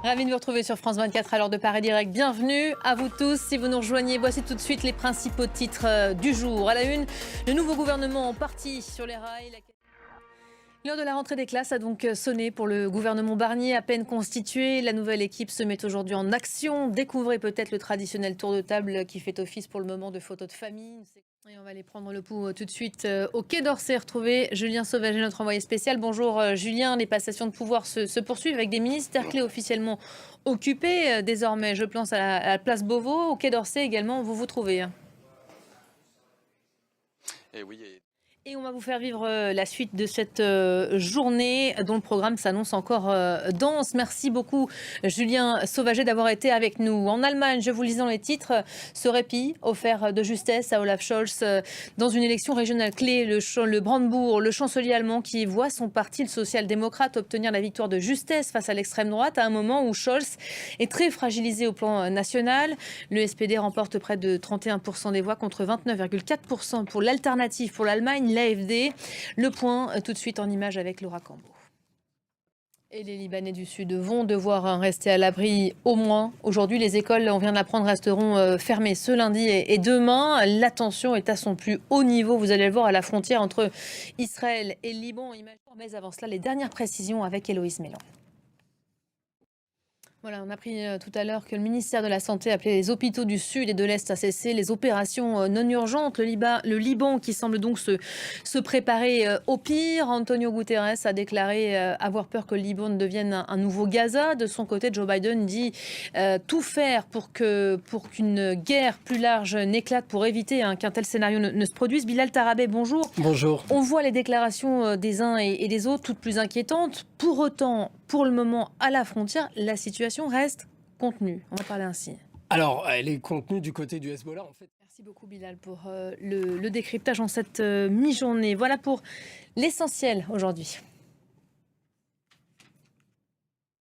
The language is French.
Ravi de vous retrouver sur France 24 à l'heure de Paris Direct. Bienvenue à vous tous. Si vous nous rejoignez, voici tout de suite les principaux titres du jour. À la une, le nouveau gouvernement en partie sur les rails. L'heure de la rentrée des classes a donc sonné pour le gouvernement Barnier, à peine constitué. La nouvelle équipe se met aujourd'hui en action. Découvrez peut-être le traditionnel tour de table qui fait office pour le moment de photos de famille. Et on va aller prendre le pouls tout de suite au Quai d'Orsay, retrouver Julien Sauvaget, notre envoyé spécial. Bonjour Julien, les passations de pouvoir se poursuivent avec des ministères clés officiellement occupés. Désormais, je pense à la place Beauvau, au Quai d'Orsay également, où vous vous trouvez. Et oui. Et on va vous faire vivre la suite de cette journée dont le programme s'annonce encore dense. Merci beaucoup Julien Sauvaget d'avoir été avec nous. En Allemagne, je vous lisais dans les titres, ce répit offert de justesse à Olaf Scholz dans une élection régionale clé, le Brandebourg, le chancelier allemand qui voit son parti, le social-démocrate, obtenir la victoire de justesse face à l'extrême droite à un moment où Scholz est très fragilisé au plan national. Le SPD remporte près de 31% des voix contre 29,4% pour l'alternative pour l'Allemagne. L'AfD. Le point tout de suite en image avec Laura Cambo. Et les Libanais du Sud vont devoir rester à l'abri au moins. Aujourd'hui, les écoles, on vient de l'apprendre, resteront fermées ce lundi et demain. La tension est à son plus haut niveau. Vous allez le voir à la frontière entre Israël et le Liban. Mais avant cela, les dernières précisions avec Héloïse Mélan. Voilà, on a appris tout à l'heure que le ministère de la Santé appelait les hôpitaux du Sud et de l'Est à cesser les opérations non urgentes. Le Liban qui semble donc se préparer au pire. Antonio Guterres a déclaré avoir peur que le Liban ne devienne un nouveau Gaza. De son côté, Joe Biden dit tout faire pour qu'une guerre plus large n'éclate, pour éviter qu'un tel scénario ne se produise. Bilal Tarabé, bonjour. Bonjour. On voit les déclarations des uns et des autres toutes plus inquiétantes. Pour autant, pour le moment, à la frontière, la situation reste contenue. On va parler ainsi. Alors, elle est contenue du côté du Hezbollah, en fait. Merci beaucoup, Bilal, pour le décryptage en cette mi-journée. Voilà pour l'essentiel aujourd'hui.